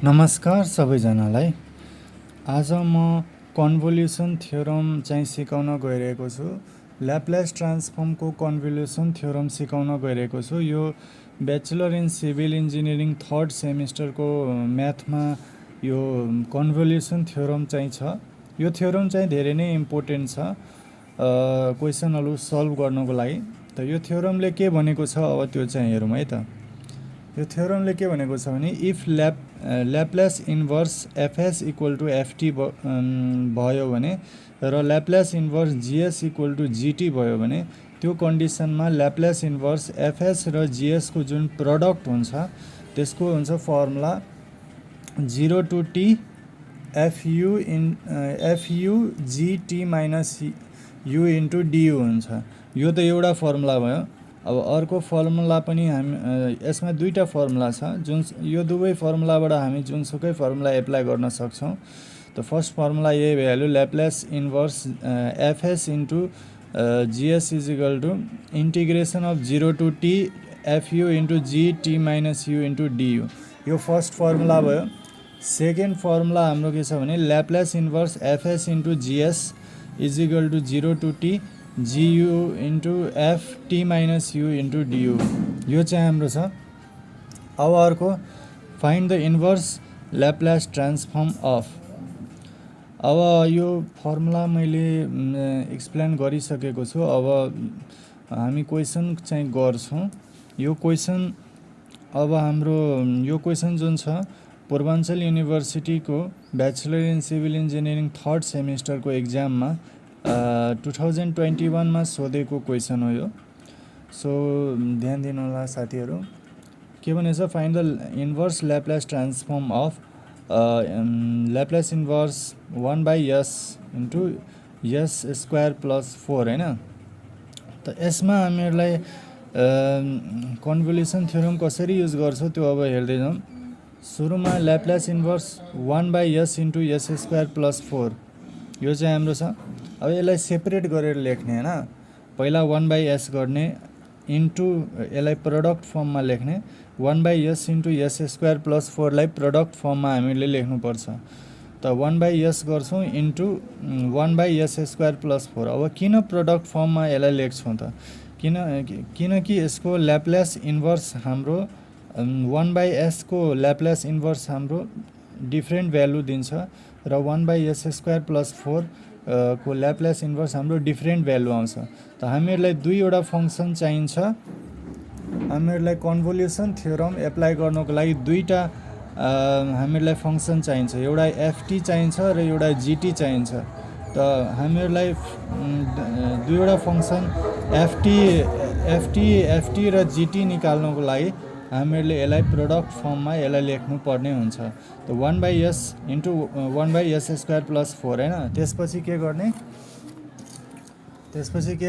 नमस्कार सबैजनालाई। आज म कन्भोल्युसन थ्योरम चाहिँ सिकाउन गइरहेको छु। ल्याप्लेस ट्रान्सफर्मको कन्भोल्युसन थ्योरम सिकाउन गइरहेको छु। यो bachelor in civil engineering third सेमिस्टरको म्याथमा यो कन्भोल्युसन थ्योरम चाहिँ छ। यो थ्योरम चाहिँ धेरै नै इम्पोर्टेन्ट छ क्वेसनहरू सल्भ गर्नको लागि। त यो थ्योरमले के भनेको छ अब त्यो चाहिँ हेरौँ है त। यो थ्योरमले के भनेको छ भने if Laplace inverse FS equal to FT भयो भने र Laplace inverse GS equal to GT भयो भने त्यो कन्डिसनमा ल्याप्लेस इन्भर्स एफएस र जिएसको जुन प्रडक्ट हुन्छ त्यसको हुन्छ formula 0 to T FU GT minus U into DU हुन्छ। यो त एउटा फर्मुला भयो। अब अर्को फर्मुला पनि हामी यसमा दुईटा फर्मुला छ, जुन यो दुवै फर्मुलाबाट हामी जुनसुकै फर्मुला एप्लाई गर्न सक्छौँ। त फर्स्ट फर्मुला यही भइहाल्यो, Laplace inverse FS into GS is equal to integration of 0 to T FU into GT minus U into DU. यो फर्स्ट फर्मुला भयो। सेकेन्ड फर्मुला हाम्रो के छ भने Laplace inverse FS into GS is equal to 0 to T GU into F T minus U into DU. यो चाहिँ हाम्रो छ। अब अर्को find the inverse Laplace transform of. अब यो फर्मुला मैले एक्सप्लेन गरिसकेको छु। अब हामी क्वेसन चाहिँ गर्छौँ। यो क्वेसन अब हाम्रो यो क्वेसन जुन छ पूर्वाञ्चल युनिभर्सिटीको bachelor in civil engineering third सेमिस्टरको एक्जाममा 2021 मा सोधेको क्वेसन हो यो। सो ध्यान दिनु होला साथीहरू। के भनेछ, find the inverse Laplace transform of Laplace inverse 1/s into s square plus 4 होइन। त यसमा हामीहरूलाई कन्भोल्युसन थ्योरम कसरी युज गर्छ त्यो अब हेर्दै जाउँ। सुरुमा Laplace inverse 1/s into s square plus 4 यो चाहिँ हाम्रो छ। अब यसलाई सेपरेट गरेर लेख्ने होइन, पहिला 1/s गर्ने इन्टु यसलाई प्रडक्ट फर्ममा लेख्ने, 1/s into s square plus 4 लाई प्रडक्ट फर्ममा हामीले लेख्नुपर्छ। त 1/s गर्छौँ इन्टु 1/s स्क्वायर प्लस 4। अब किन प्रडक्ट फर्ममा यसलाई लेख्छौँ त, किनकि यसको ल्याप्लेस इन्भर्स हाम्रो 1/s को ल्याप्लेस इन्भर्स हाम्रो डिफ्रेन्ट भ्यालु दिन्छ र 1/s स्क्वायर प्लस 4 को ल्याप्लेस इन्भर्स हाम्रो डिफ्रेन्ट भ्यालु आउँछ। त हामीहरूलाई दुईवटा फङ्सन चाहिन्छ। हामीहरूलाई कन्भोल्युसन थ्योरम एप्लाई गर्नको लागि दुईवटा हामीहरूलाई फङ्सन चाहिन्छ, एउटा एफटी चाहिन्छ र एउटा जिटी चाहिन्छ। त हामीहरूलाई दुईवटा फङ्सन एफटी र जिटी निकाल्नको लागि हामीहरूले यसलाई प्रडक्ट फर्ममा यसलाई लेख्नु पर्ने हुन्छ। त 1/s into 1/s square plus 4 होइन। त्यसपछि के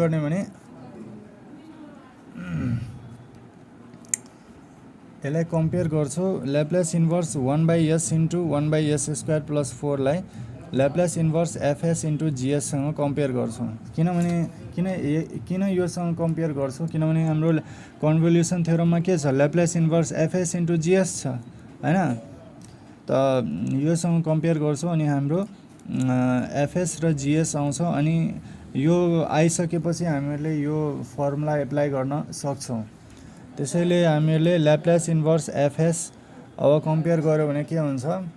गर्ने भने यसलाई कम्पेयर गर्छु। Laplace inverse 1/s into 1/s square plus 4 लाई ल्याप्लेस इन्भर्स एफएस इन्टु जिएससँग कम्पेयर गर्छौँ। किन योसँग कम्पेयर गर्छौँ, किनभने हाम्रो कन्भोल्युसन थ्योरममा के छ, ल्याप्लेस इन्भर्स एफएस इन्टु जिएस छ होइन। त योसँग कम्पेयर गर्छौँ अनि हाम्रो एफएस र जिएस आउँछ। अनि यो आइसकेपछि हामीहरूले यो फर्मुला एप्लाई गर्न सक्छौँ। त्यसैले हामीहरूले ल्याप्लेस इन्भर्स एफएस अब कम्पेयर गर्यो भने के हुन्छ,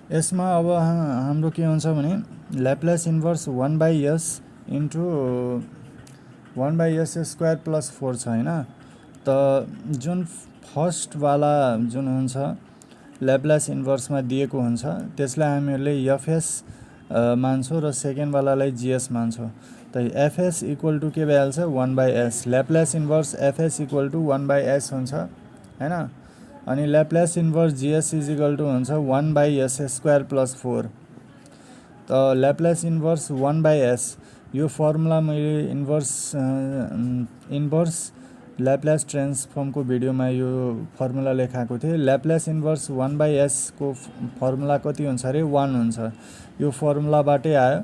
यसमा अब हाम्रो के हुन्छ भने Laplace inverse 1/s into 1/s square plus 4 छ होइन। त जुन फर्स्टवाला जुन हुन्छ ल्याप्लेस इन्भर्समा दिएको हुन्छ त्यसलाई हामीहरूले एफएस मान्छौँ र सेकेन्डवालालाई जिएस मान्छौँ। त एफएस इक्वल टु के भइहाल्छ 1/s, Laplace inverse FS equal to 1/s हुन्छ होइन। अनि Laplace inverse GS is equal to हुन्छ 1/s स्क्वायर प्लस 4। त ल्याप्लेस इन्भर्स 1/s यो फर्मुला मैले इन्भर्स ल्याप्लेस ट्रान्सफर्मको भिडियोमा यो फर्मुला लेखाएको थिएँ। ल्याप्लेस इन्भर्स 1/s को फर्मुला कति हुन्छ अरे 1 हुन्छ। यो फर्मुलाबाटै आयो।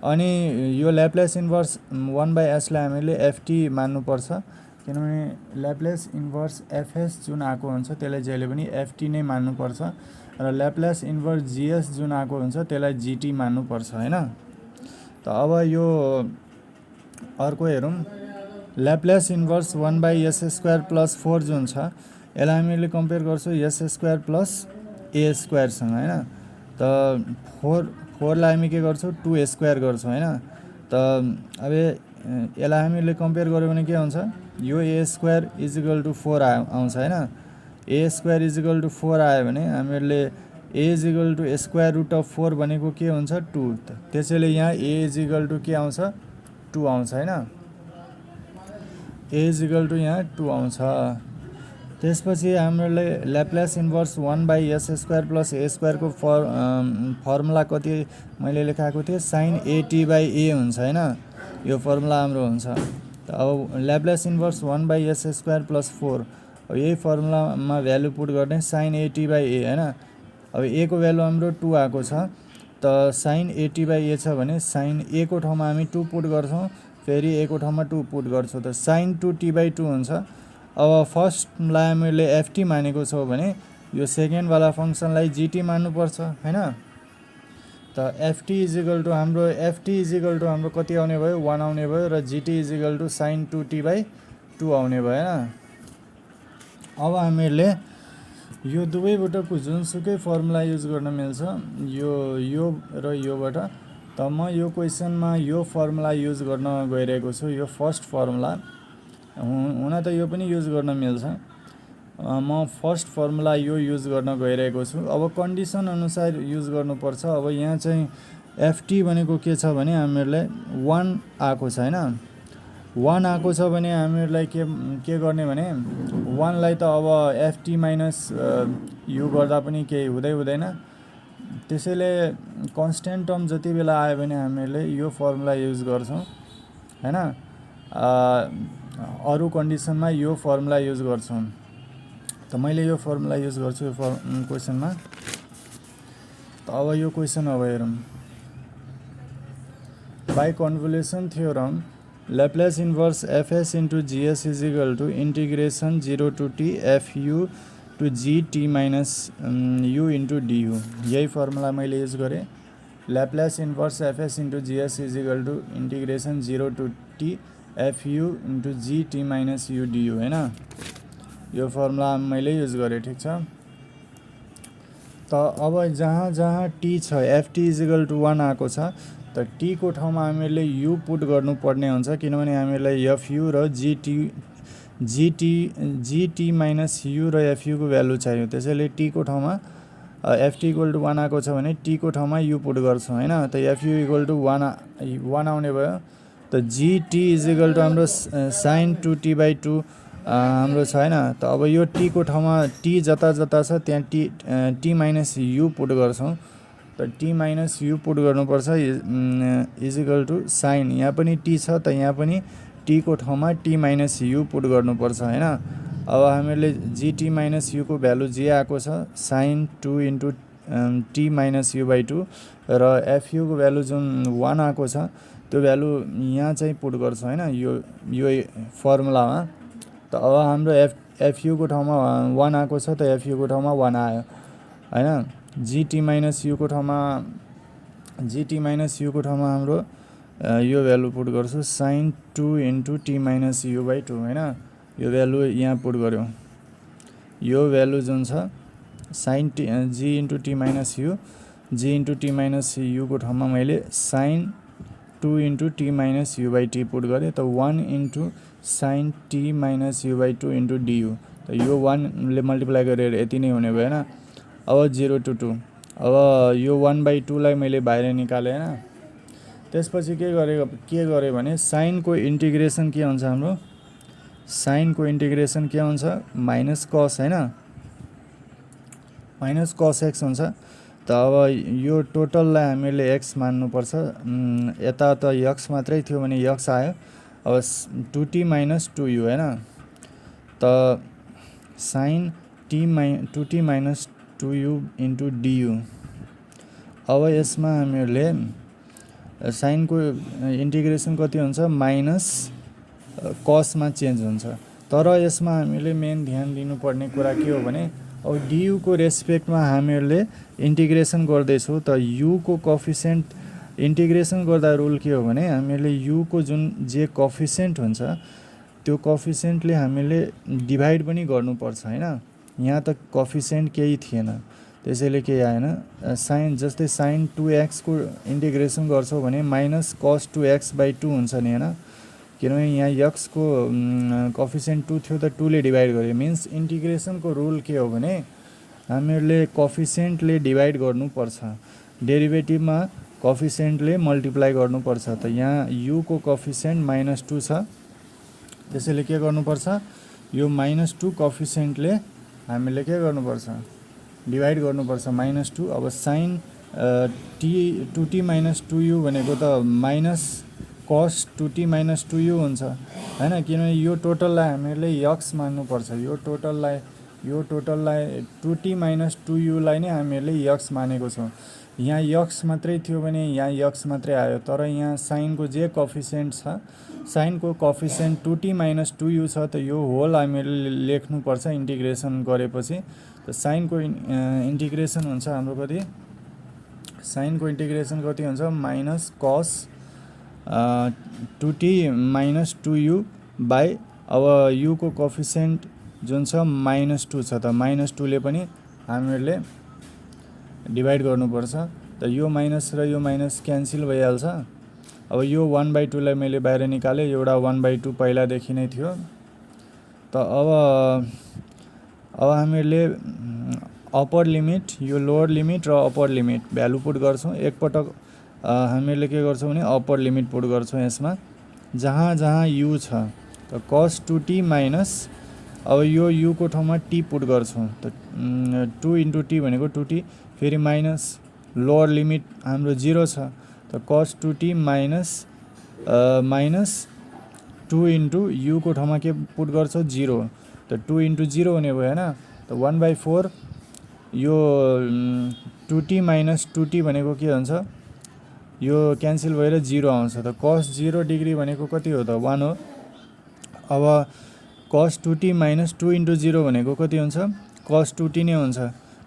अनि यो ल्याप्लेस इन्भर्स 1/s लाई हामीले ft मान्नुपर्छ, किनभने ल्याप्लेस इन्भर्स fs जुन आएको हुन्छ त्यसलाई जहिले पनि ft नै मान्नुपर्छ र ल्याप्लेस इन्भर्स gs जुन आएको हुन्छ त्यसलाई gt मान्नुपर्छ हैन। त अब यो अर्को हेरौँ, ल्याप्लेस इन्भर्स 1/s² + 4 जुन छ यसलाई हामीले कम्पेयर गर्छौँ s² + a² सँग हैन। त 4 लाई हामी के गर्छौँ 2a² गर्छौँ हैन। त अब यसलाई हामीले कम्पेयर गर्यो भने के हुन्छ, यो a² = 4 आउँछ हैन। a² = 4 आयो भने हामीले a = √4 भनेको के हुन्छ 2, त्यसैले यहाँ a = के आउँछ 2 आउँछ हैन। a = यहाँ 2 आउँछ। त्यसपछि हामीले ल्याप्लेस इन्भर्स 1/s² + a² को फर्मुला कति मैले लेखाएको थिएँ, sin at/a हुन्छ हैन। यो फर्मुला हाम्रो हुन्छ। त अब ल्याप्लेस इन्भर्स 1/s² + 4, अब यही फर्मुलामा भ्यालु पुट गर्ने sin at/a हैन। अब a को भ्यालु हाम्रो 2 आएको छ, त sin at/a छ भने sin a को ठाउँमा हामी 2 पुट गर्छौँ, फेरि a को ठाउँमा 2 पुट गर्छौँ, त sin 2t/2 हुन्छ। अब फर्स्टलाई हामीले ft मानेको छौँ भने यो सेकेन्डवाला फङ्सनलाई gt मान्नुपर्छ हैन। त ft = हाम्रो कति आउने भयो 1 आउने भयो र gt = sin 2t/2 आउने भयो हैन। अब हामीले यो दुवैबाटको जुनसुकै फर्मुला युज गर्न मिल्छ, यो र योबाट। त म यो क्वेसनमा यो फर्मुला युज गर्न गइरहेको छु, यो फर्स्ट फर्मुला। हुन त यो पनि युज गर्न मिल्छ, म फर्स्ट फर्मुला यो युज गर्न गइरहेको छु। अब कन्डिसन अनुसार युज गर्नुपर्छ। अब यहाँ चाहिँ ft भनेको के छ भने हामीहरूलाई 1 आएको छ हैन। 1 आएको छ भने हामीहरूलाई के गर्ने भने 1 लाई त अब ft - u गर्दा पनि केही हुँदैन, त्यसैले कन्स्ट्यान्ट टर्म जति बेला आयो भने हामीले यो फर्मुला युज गर्छौँ हैन। अरू कन्डिसनमा यो फर्मुला युज गर्छौँ। त मैले यो फर्मुला युज गर्छु यो क्वेसनमा। त अब यो क्वेसन अब हेरौँ, by convolution theorem Laplace inverse fs into gs is equal to integration 0 to t fu to gt minus u into du। यही फर्मुला मैले युज गरेँ। Laplace inverse fs into gs is equal to integration 0 to t fu into gt minus u du हैन। यो formula मैले use गरेँ, ठिक छ। त अब जहाँ जहाँ t छ ft = 1 आएको छ, त t को ठाउँमा हामीले u पुट गर्नुपर्ने हुन्छ, किनभने हामीलाई fu र gt माइनस u र fu को भ्यालु चाहियो। त्यसैले t को ठाउँमा ft = 1 आएको छ भने t को ठाउँमा u पुट गर्छौँ हैन। त fu = 1 आउने भयो। त gt = हाम्रो sin 2t/2 हाम्रो छ हैन। त अब यो t को ठाउँमा t जता जता छ त्यहाँ t माइनस u पुट गर्छौँ। त t माइनस u पुट गर्नुपर्छ = sin, यहाँ पनि t छ त यहाँ पनि t को ठाउँमा t माइनस u पुट गर्नुपर्छ हैन। अब हामीले gt माइनस u को भ्यालु जे आएको छ sin 2 × t माइनस u/2 र fu को भ्यालु जुन 1 आएको छ त्यो भ्यालु यहाँ चाहिँ पुट गर्छौँ हैन, यो फर्मुलामा। त अब हाम्रो fu को ठाउँमा 1 आएको छ, त fu को ठाउँमा 1 आयो हैन। gt माइनस u को ठाउँमा हाम्रो यो भ्यालु पुट गर्छु sin 2 × t माइनस u/2 हैन। यो भ्यालु यहाँ पुट गर्यो, यो भ्यालु जुन छ sin g × t minus u, g × t minus u को ठाउँमा मैले sin 2 × t minus u/t put गरेँ। त 1 × sin t minus u/2 × du। त यो 1 ले मल्टिप्लाई गरेर यति नै हुने भयो हैन। अब 0 to 2, अब यो 1/2 लाई मैले बाहिर निकालेँ हैन। त्यसपछि के गरेँ भने sin को इन्टिग्रेसन के हुन्छ हाम्रो, sin को इन्टिग्रेसन के हुन्छ माइनस cos हैन, माइनस cos x हुन्छ। त अब यो टोटललाई हामीले x मान्नुपर्छ। यता त x मात्रै थियो भने x आयो। अब 2t - 2u हैन। त sin 2t - 2u × du। अब यसमा हामीले साइनको इन्टिग्रेसन कति हुन्छ माइनस कसमा चेन्ज हुन्छ। तर यसमा हामीले मेन ध्यान दिनुपर्ने कुरा के हो भने अब डियुको रेस्पेक्टमा हामीहरूले इन्टिग्रेसन गर्दैछौँ त युको कोफिसिएन्ट इन्टिग्रेसन गर्दा रुल के हो भने हामीले युको जुन जे कोफिसिएन्ट हुन्छ त्यो कोफिसिएन्टले हामीले डिभाइड पनि गर्नुपर्छ हैन। यहाँ त कोफिसिएन्ट केही थिएन त्यसैले केही आएन। साइन जस्तै साइन 2x को इन्टिग्रेसन गर्छौँ भने माइनस कस 2x/2 हुन्छ नि हैन, किनभने यहाँ x को कोफिसिएन्ट 2 थियो त 2 ले डिभाइड गर्यो। मिन्स इन्टिग्रेसनको रुल के हो भने हामीहरूले कोफिसिएन्टले डिभाइड गर्नुपर्छ, डेरिभेटिभमा कोफिसिएन्टले मल्टिप्लाई गर्नुपर्छ। त यहाँ u को कोफिसिएन्ट -2 छ त्यसैले के गर्नुपर्छ यो -2 कोफिसिएन्टले हामीले के गर्नुपर्छ डिभाइड गर्नुपर्छ -2। अब साइन t 2u भनेको त माइनस कस 2t - 2u हुन्छ हैन, किनभने यो टोटललाई हामीले x मान्नुपर्छ। यो टोटललाई 2t - 2u लाई नै हामीले x मानेको छौँ। यहाँ x मात्रै थियो भने यहाँ x मात्रै आयो, तर यहाँ साइनको जे कोफिसिएन्ट छ साइनको कोफिसिएन्ट 2t - 2u छ त यो होल हामीले लेख्नुपर्छ इन्टिग्रेसन गरेपछि। त साइनको इन्टिग्रेसन हुन्छ हाम्रो कति, साइनको इन्टिग्रेसन कति हुन्छ minus cos 2t - 2u by अब u को कोफिसिएन्ट जुन छ -2 छ त -2 ले पनि हामीहरूले डिभाइड गर्नुपर्छ। त यो माइनस र यो माइनस क्यान्सल भइहाल्छ। अब यो 1/2 लाई मैले बाहिर निकालेँ, एउटा 1/2 पहिलादेखि नै थियो। त अब हामीहरूले अप्पर लिमिट यो लोअर लिमिट र अप्पर लिमिट भ्यालु पुट गर्छौँ। एकपटक हामीहरूले के गर्छौँ भने अप्पर लिमिट पुट गर्छौँ यसमा जहाँ जहाँ u छ त cos 2t माइनस अब यो u को ठाउँमा t पुट गर्छौँ त 2 * t भनेको 2t, फेरि माइनस लोअर लिमिट हाम्रो 0 छ त cos 2t माइनस 2 * u को ठाउँमा के पुट गर्छौँ 0 त 2 * 0 हुने भयो हैन। त 1/4 यो 2t - 2t भनेको के हुन्छ यो क्यान्सल भएर 0 आउँछ। त cos 0 डिग्री भनेको कति हो त 1 हो। अब cos 2t - 2 * 0 भनेको कति हुन्छ cos 2t नै हुन्छ।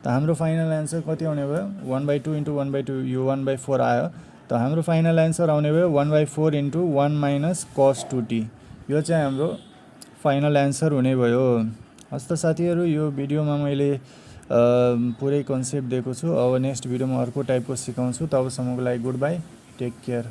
त हाम्रो फाइनल एन्सर कति आउने भयो 1/2 * 1/2 यो 1/4 आयो। त हाम्रो फाइनल एन्सर आउने भयो 1/4 * 1 - cos 2t। यो चाहिँ हाम्रो फाइनल एन्सर हुने भयो। हस् त साथीहरू, यो भिडियोमा मैले पुरै कन्सेप्ट दिएको छु। अब नेक्स्ट भिडियोमा अर्को टाइपको सिकाउँछु। तबसम्मको लागि गुड बाई, टेक केयर।